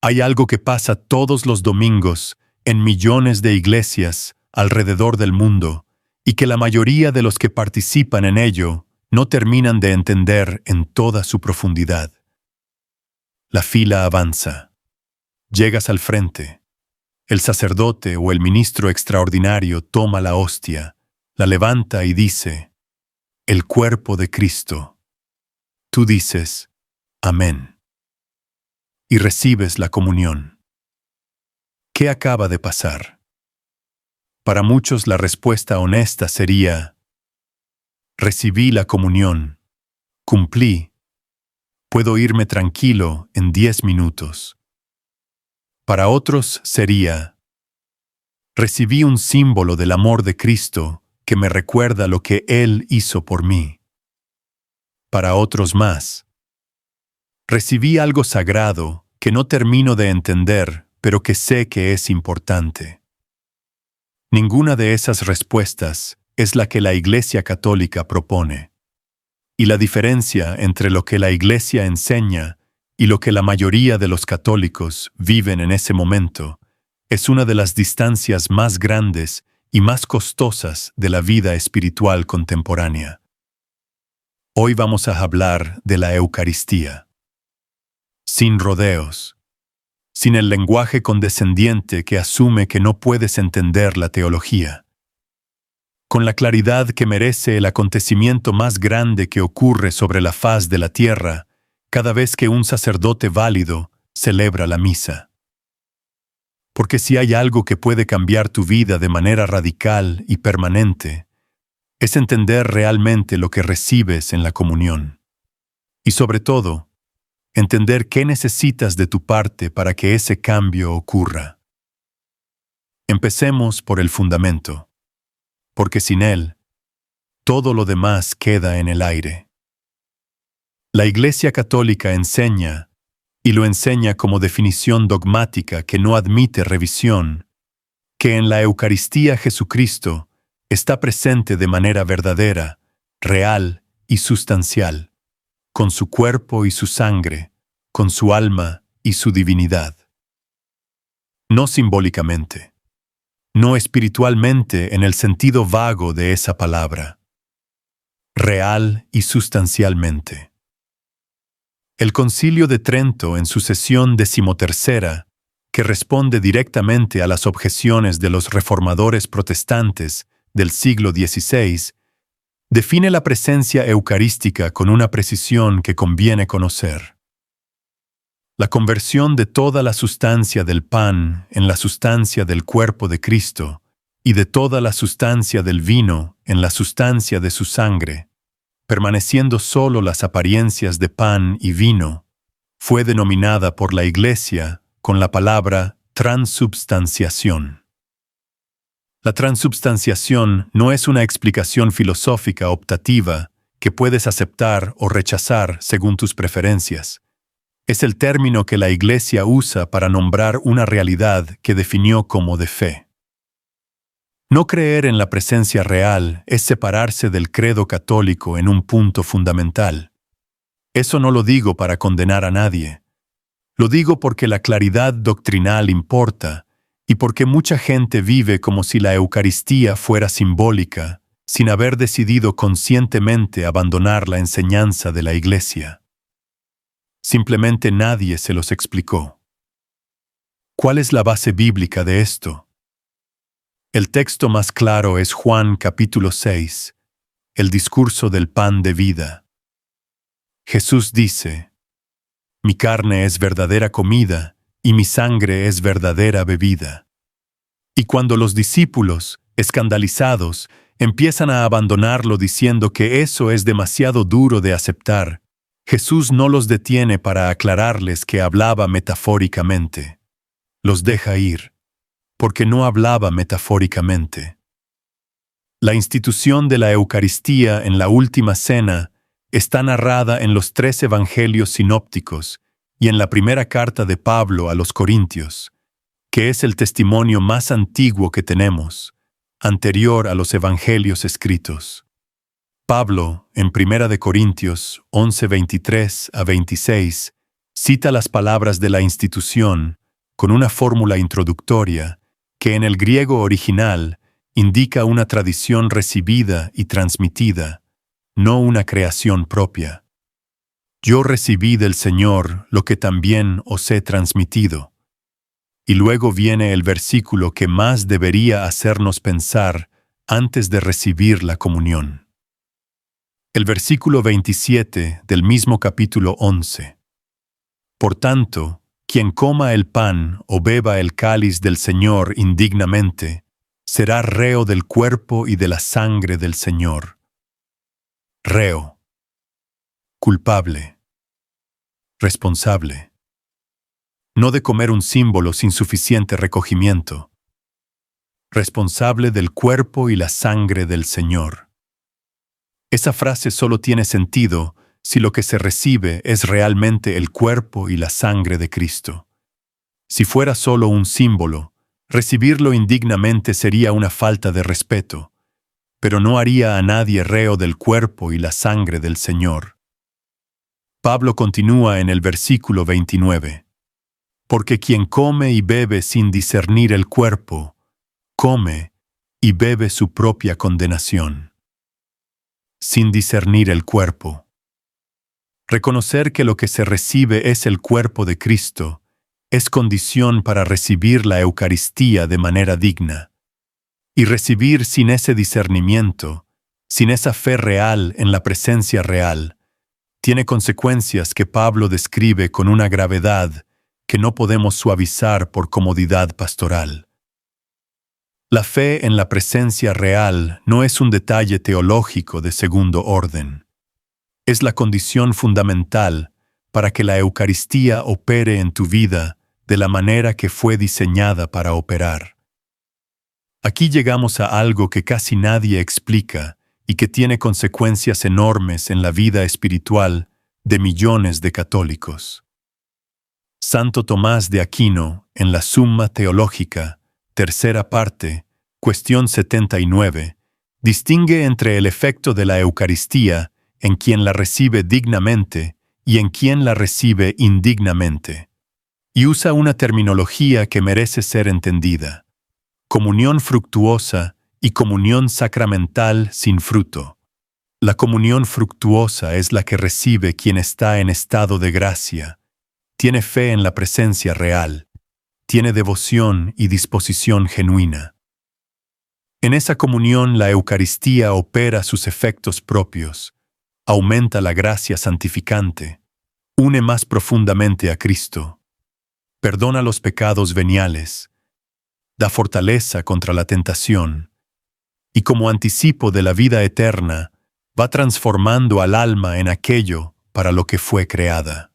Hay algo que pasa todos los domingos en millones de iglesias alrededor del mundo y que la mayoría de los que participan en ello no terminan de entender en toda su profundidad. La fila avanza. Llegas al frente. El sacerdote o el ministro extraordinario toma la hostia, la levanta y dice: el cuerpo de Cristo. Tú dices: amén. Y recibes la comunión. ¿Qué acaba de pasar? Para muchos la respuesta honesta sería: recibí la comunión, cumplí, puedo irme tranquilo en 10 minutos. Para otros sería: recibí un símbolo del amor de Cristo que me recuerda lo que Él hizo por mí. Para otros más: recibí algo sagrado que no termino de entender, pero que sé que es importante. Ninguna de esas respuestas es la que la Iglesia Católica propone. Y la diferencia entre lo que la Iglesia enseña y lo que la mayoría de los católicos viven en ese momento es una de las distancias más grandes y más costosas de la vida espiritual contemporánea. Hoy vamos a hablar de la Eucaristía. Sin rodeos, sin el lenguaje condescendiente que asume que no puedes entender la teología. Con la claridad que merece el acontecimiento más grande que ocurre sobre la faz de la tierra cada vez que un sacerdote válido celebra la misa. Porque si hay algo que puede cambiar tu vida de manera radical y permanente, es entender realmente lo que recibes en la comunión. Y sobre todo, entender qué necesitas de tu parte para que ese cambio ocurra. Empecemos por el fundamento, porque sin él, todo lo demás queda en el aire. La Iglesia Católica enseña, y lo enseña como definición dogmática que no admite revisión, que en la Eucaristía Jesucristo está presente de manera verdadera, real y sustancial, con su cuerpo y su sangre, con su alma y su divinidad. No simbólicamente, no espiritualmente en el sentido vago de esa palabra, real y sustancialmente. El Concilio de Trento, en su sesión 13ª, que responde directamente a las objeciones de los reformadores protestantes del siglo XVI, define la presencia eucarística con una precisión que conviene conocer. La conversión de toda la sustancia del pan en la sustancia del cuerpo de Cristo y de toda la sustancia del vino en la sustancia de su sangre, permaneciendo solo las apariencias de pan y vino, fue denominada por la Iglesia con la palabra transubstanciación. La transubstanciación no es una explicación filosófica optativa que puedes aceptar o rechazar según tus preferencias. Es el término que la Iglesia usa para nombrar una realidad que definió como de fe. No creer en la presencia real es separarse del credo católico en un punto fundamental. Eso no lo digo para condenar a nadie. Lo digo porque la claridad doctrinal importa y porque mucha gente vive como si la Eucaristía fuera simbólica, sin haber decidido conscientemente abandonar la enseñanza de la Iglesia. Simplemente nadie se los explicó. ¿Cuál es la base bíblica de esto? El texto más claro es Juan capítulo 6, el discurso del pan de vida. Jesús dice: mi carne es verdadera comida y mi sangre es verdadera bebida. Y cuando los discípulos, escandalizados, empiezan a abandonarlo diciendo que eso es demasiado duro de aceptar, Jesús no los detiene para aclararles que hablaba metafóricamente. Los deja ir, porque no hablaba metafóricamente. La institución de la Eucaristía en la Última Cena está narrada en los 3 evangelios sinópticos y en la primera carta de Pablo a los Corintios, que es el testimonio más antiguo que tenemos, anterior a los evangelios escritos. Pablo, en 1 Corintios 11:23 a 26, Cita las palabras de la institución con una fórmula introductoria que en el griego original indica una tradición recibida y transmitida, no una creación propia. Yo recibí del Señor lo que también os he transmitido. Y luego viene el versículo que más debería hacernos pensar antes de recibir la comunión. El versículo 27 del mismo capítulo 11. Por tanto, quien coma el pan o beba el cáliz del Señor indignamente, será reo del cuerpo y de la sangre del Señor. Reo. Culpable. Responsable. No de comer un símbolo sin suficiente recogimiento. Responsable del cuerpo y la sangre del Señor. Esa frase solo tiene sentido si lo que se recibe es realmente el cuerpo y la sangre de Cristo. Si fuera solo un símbolo, recibirlo indignamente sería una falta de respeto, pero no haría a nadie reo del cuerpo y la sangre del Señor. Pablo continúa en el versículo 29. Porque quien come y bebe sin discernir el cuerpo, come y bebe su propia condenación. Sin discernir el cuerpo. Reconocer que lo que se recibe es el cuerpo de Cristo es condición para recibir la Eucaristía de manera digna. Y recibir sin ese discernimiento, sin esa fe real en la presencia real, tiene consecuencias que Pablo describe con una gravedad que no podemos suavizar por comodidad pastoral. La fe en la presencia real no es un detalle teológico de segundo orden. Es la condición fundamental para que la Eucaristía opere en tu vida de la manera que fue diseñada para operar. Aquí llegamos a algo que casi nadie explica y que tiene consecuencias enormes en la vida espiritual de millones de católicos. Santo Tomás de Aquino, en la Summa Teológica, tercera parte, cuestión 79, distingue entre el efecto de la Eucaristía en quien la recibe dignamente y en quien la recibe indignamente, y usa una terminología que merece ser entendida: comunión fructuosa y comunión sacramental sin fruto. La comunión fructuosa es la que recibe quien está en estado de gracia, tiene fe en la presencia real, tiene devoción y disposición genuina. En esa comunión la Eucaristía opera sus efectos propios, aumenta la gracia santificante, une más profundamente a Cristo, perdona los pecados veniales, da fortaleza contra la tentación, y como anticipo de la vida eterna, va transformando al alma en aquello para lo que fue creada.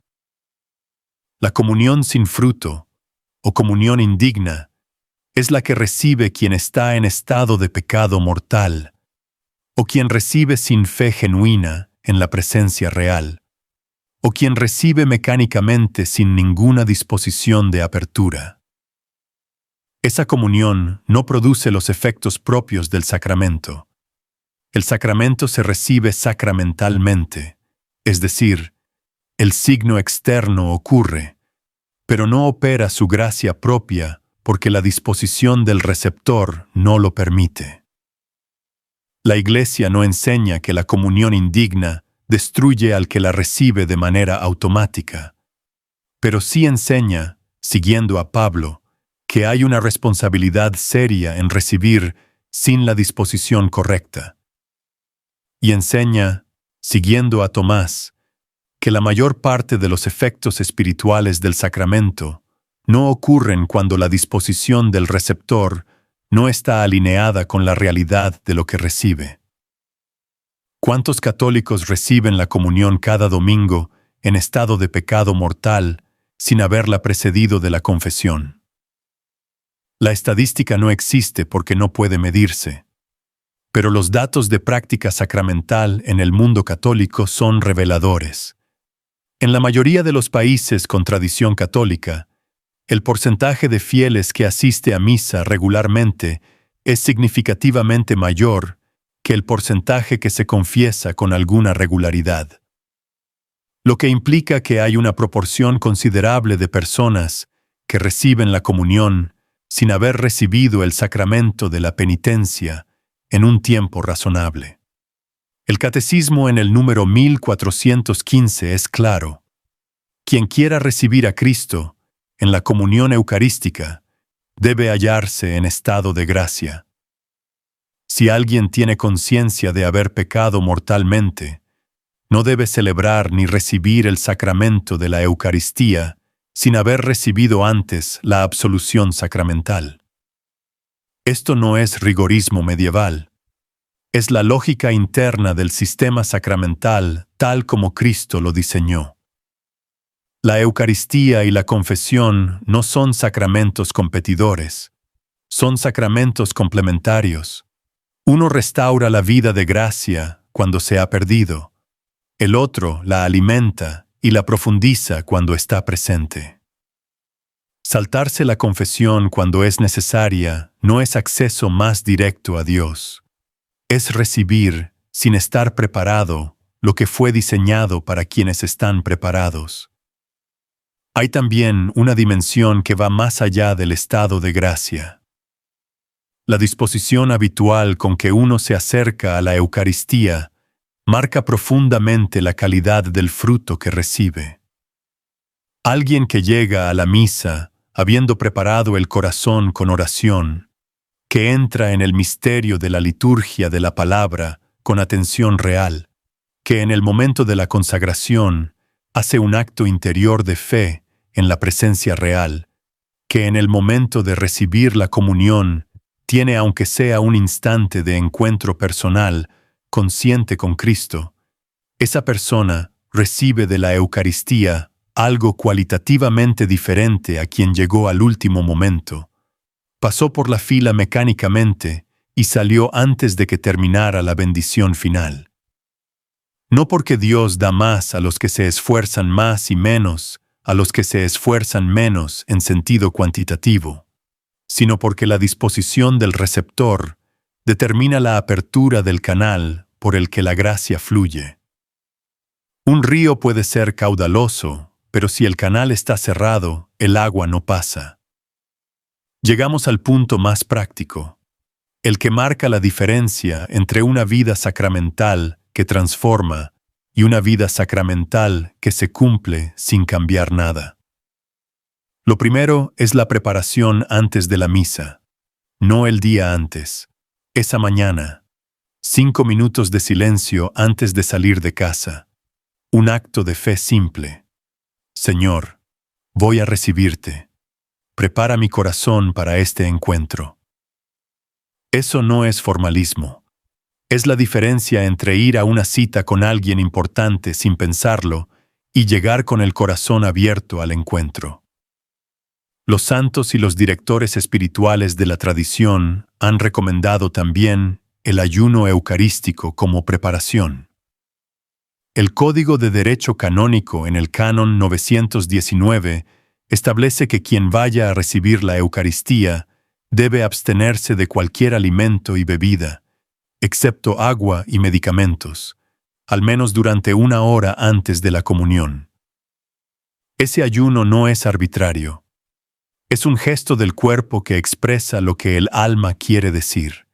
La comunión sin fruto, o comunión indigna, es la que recibe quien está en estado de pecado mortal, o quien recibe sin fe genuina en la presencia real, o quien recibe mecánicamente sin ninguna disposición de apertura. Esa comunión no produce los efectos propios del sacramento. El sacramento se recibe sacramentalmente, es decir, el signo externo ocurre, pero no opera su gracia propia porque la disposición del receptor no lo permite. La Iglesia no enseña que la comunión indigna destruye al que la recibe de manera automática, pero sí enseña, siguiendo a Pablo, que hay una responsabilidad seria en recibir sin la disposición correcta. Y enseña, siguiendo a Tomás, que la mayor parte de los efectos espirituales del sacramento no ocurren cuando la disposición del receptor no está alineada con la realidad de lo que recibe. ¿Cuántos católicos reciben la comunión cada domingo en estado de pecado mortal sin haberla precedido de la confesión? La estadística no existe porque no puede medirse, pero los datos de práctica sacramental en el mundo católico son reveladores. En la mayoría de los países con tradición católica, el porcentaje de fieles que asiste a misa regularmente es significativamente mayor que el porcentaje que se confiesa con alguna regularidad. lo que implica que hay una proporción considerable de personas que reciben la comunión sin haber recibido el sacramento de la penitencia en un tiempo razonable. El catecismo en el número 1415 es claro. Quien quiera recibir a Cristo en la comunión eucarística debe hallarse en estado de gracia. Si alguien tiene conciencia de haber pecado mortalmente, no debe celebrar ni recibir el sacramento de la Eucaristía sin haber recibido antes la absolución sacramental. Esto no es rigorismo medieval. Es la lógica interna del sistema sacramental tal como Cristo lo diseñó. La Eucaristía y la confesión no son sacramentos competidores, son sacramentos complementarios. Uno restaura la vida de gracia cuando se ha perdido. El otro la alimenta y la profundiza cuando está presente. Saltarse la confesión cuando es necesaria no es acceso más directo a Dios. Es recibir, sin estar preparado, lo que fue diseñado para quienes están preparados. Hay también una dimensión que va más allá del estado de gracia. La disposición habitual con que uno se acerca a la Eucaristía marca profundamente la calidad del fruto que recibe. Alguien que llega a la misa habiendo preparado el corazón con oración, que entra en el misterio de la liturgia de la palabra con atención real, que en el momento de la consagración hace un acto interior de fe en la presencia real, que en el momento de recibir la comunión tiene aunque sea un instante de encuentro personal, consciente con Cristo, esa persona recibe de la Eucaristía algo cualitativamente diferente a quien llegó al último momento. Pasó por la fila mecánicamente y salió antes de que terminara la bendición final. No porque Dios da más a los que se esfuerzan más y menos a los que se esfuerzan menos en sentido cuantitativo, sino porque la disposición del receptor determina la apertura del canal por el que la gracia fluye. Un río puede ser caudaloso, pero si el canal está cerrado, el agua no pasa. Llegamos al punto más práctico, el que marca la diferencia entre una vida sacramental que transforma y una vida sacramental que se cumple sin cambiar nada. Lo primero es la preparación antes de la misa, no el día antes, esa mañana, 5 minutos de silencio antes de salir de casa, un acto de fe simple. Señor, voy a recibirte. Prepara mi corazón para este encuentro. Eso no es formalismo. Es la diferencia entre ir a una cita con alguien importante sin pensarlo y llegar con el corazón abierto al encuentro. Los santos y los directores espirituales de la tradición han recomendado también el ayuno eucarístico como preparación. El Código de Derecho Canónico en el Canon 919 establece que quien vaya a recibir la Eucaristía debe abstenerse de cualquier alimento y bebida, excepto agua y medicamentos, al menos durante 1 hora antes de la comunión. Ese ayuno no es arbitrario. Es un gesto del cuerpo que expresa lo que el alma quiere decir.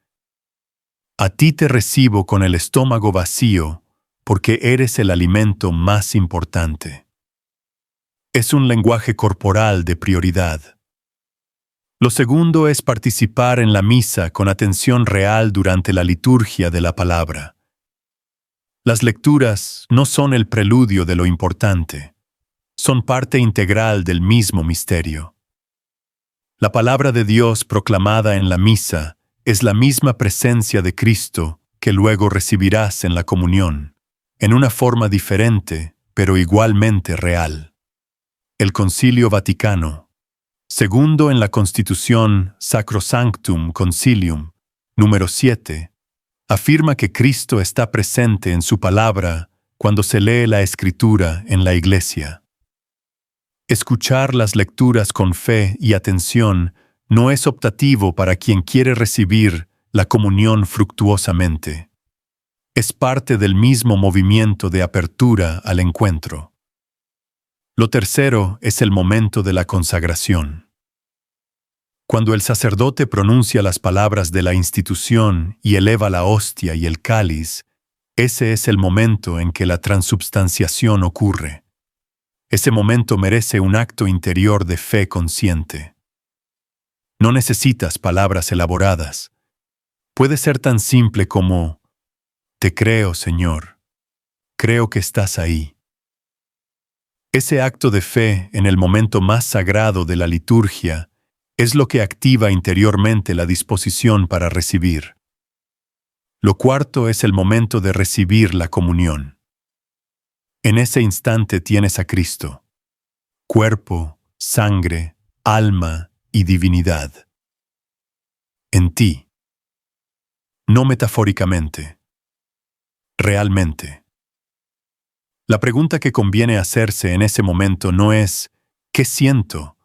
A ti te recibo con el estómago vacío, porque eres el alimento más importante. Es un lenguaje corporal de prioridad. Lo segundo es participar en la misa con atención real durante la liturgia de la palabra. Las lecturas no son el preludio de lo importante, son parte integral del mismo misterio. La palabra de Dios proclamada en la misa es la misma presencia de Cristo que luego recibirás en la comunión, en una forma diferente, pero igualmente real. El Concilio Vaticano, segundo en la Constitución Sacrosanctum Concilium, número 7, afirma que Cristo está presente en su palabra cuando se lee la Escritura en la Iglesia. Escuchar las lecturas con fe y atención no es optativo para quien quiere recibir la comunión fructuosamente. Es parte del mismo movimiento de apertura al encuentro. Lo tercero es el momento de la consagración. Cuando el sacerdote pronuncia las palabras de la institución y eleva la hostia y el cáliz, ese es el momento en que la transubstanciación ocurre. Ese momento merece un acto interior de fe consciente. No necesitas palabras elaboradas. Puede ser tan simple como: te creo, Señor. Creo que estás ahí. Ese acto de fe en el momento más sagrado de la liturgia es lo que activa interiormente la disposición para recibir. Lo cuarto es el momento de recibir la comunión. En ese instante tienes a Cristo, cuerpo, sangre, alma y divinidad. En ti. No metafóricamente. Realmente. La pregunta que conviene hacerse en ese momento no es ¿qué siento?,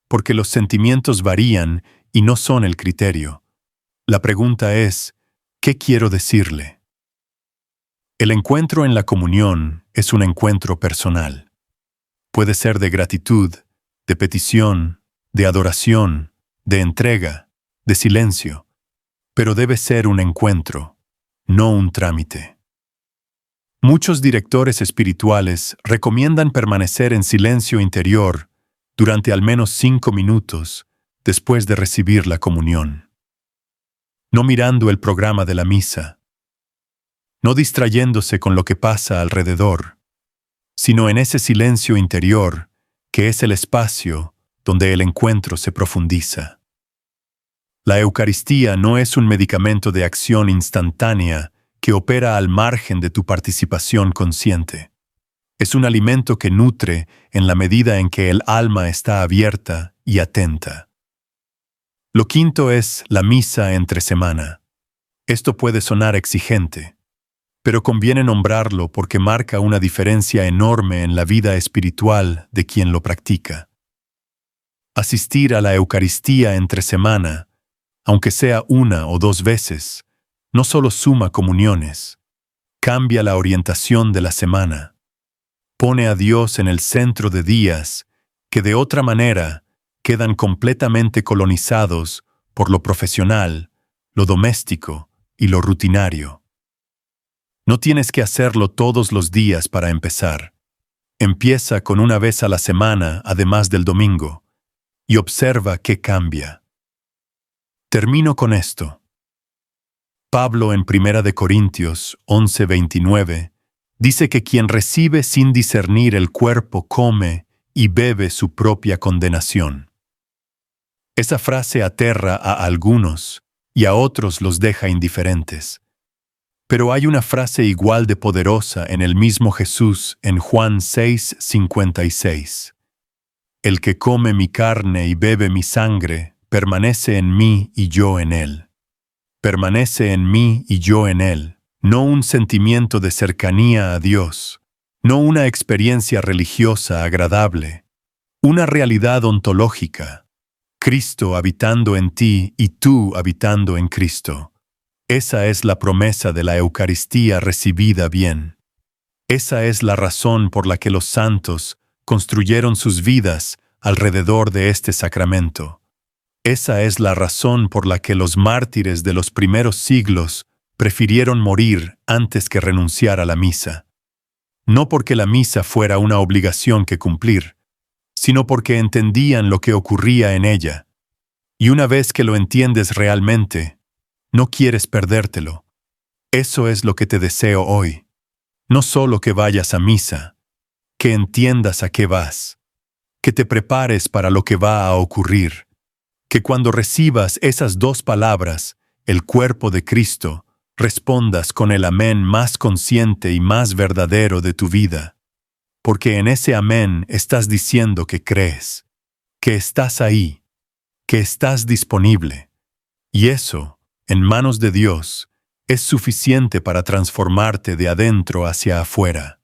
porque los sentimientos varían y no son el criterio. La pregunta es ¿qué quiero decirle? El encuentro en la comunión es un encuentro personal. Puede ser de gratitud, de petición, de adoración, de entrega, de silencio, pero debe ser un encuentro, no un trámite. Muchos directores espirituales recomiendan permanecer en silencio interior durante al menos 5 minutos después de recibir la comunión. No mirando el programa de la misa, no distrayéndose con lo que pasa alrededor, sino en ese silencio interior que es el espacio donde el encuentro se profundiza. La Eucaristía no es un medicamento de acción instantánea que opera al margen de tu participación consciente. Es un alimento que nutre en la medida en que el alma está abierta y atenta. Lo quinto es la misa entre semana. Esto puede sonar exigente, pero conviene nombrarlo porque marca una diferencia enorme en la vida espiritual de quien lo practica. Asistir a la Eucaristía entre semana, aunque sea 1 o 2 veces, no solo suma comuniones, cambia la orientación de la semana. Pone a Dios en el centro de días que de otra manera quedan completamente colonizados por lo profesional, lo doméstico y lo rutinario. No tienes que hacerlo todos los días para empezar. Empieza con 1 vez a la semana, además del domingo, y observa qué cambia. Termino con esto. Pablo en 1 Corintios 11:29 dice que quien recibe sin discernir el cuerpo come y bebe su propia condenación. Esa frase aterra a algunos y a otros los deja indiferentes. Pero hay una frase igual de poderosa en el mismo Jesús en Juan 6:56. El que come mi carne y bebe mi sangre permanece en mí y yo en él. Permanece en mí y yo en él, no un sentimiento de cercanía a Dios, no una experiencia religiosa agradable, una realidad ontológica, Cristo habitando en ti y tú habitando en Cristo. Esa es la promesa de la Eucaristía recibida bien. Esa es la razón por la que los santos construyeron sus vidas alrededor de este sacramento. Esa es la razón por la que los mártires de los primeros siglos prefirieron morir antes que renunciar a la misa. No porque la misa fuera una obligación que cumplir, sino porque entendían lo que ocurría en ella. Y una vez que lo entiendes realmente, no quieres perdértelo. Eso es lo que te deseo hoy. No solo que vayas a misa, que entiendas a qué vas, que te prepares para lo que va a ocurrir, que cuando recibas esas 2 palabras, el cuerpo de Cristo, respondas con el amén más consciente y más verdadero de tu vida. Porque en ese amén estás diciendo que crees, que estás ahí, que estás disponible. Y eso, en manos de Dios, es suficiente para transformarte de adentro hacia afuera.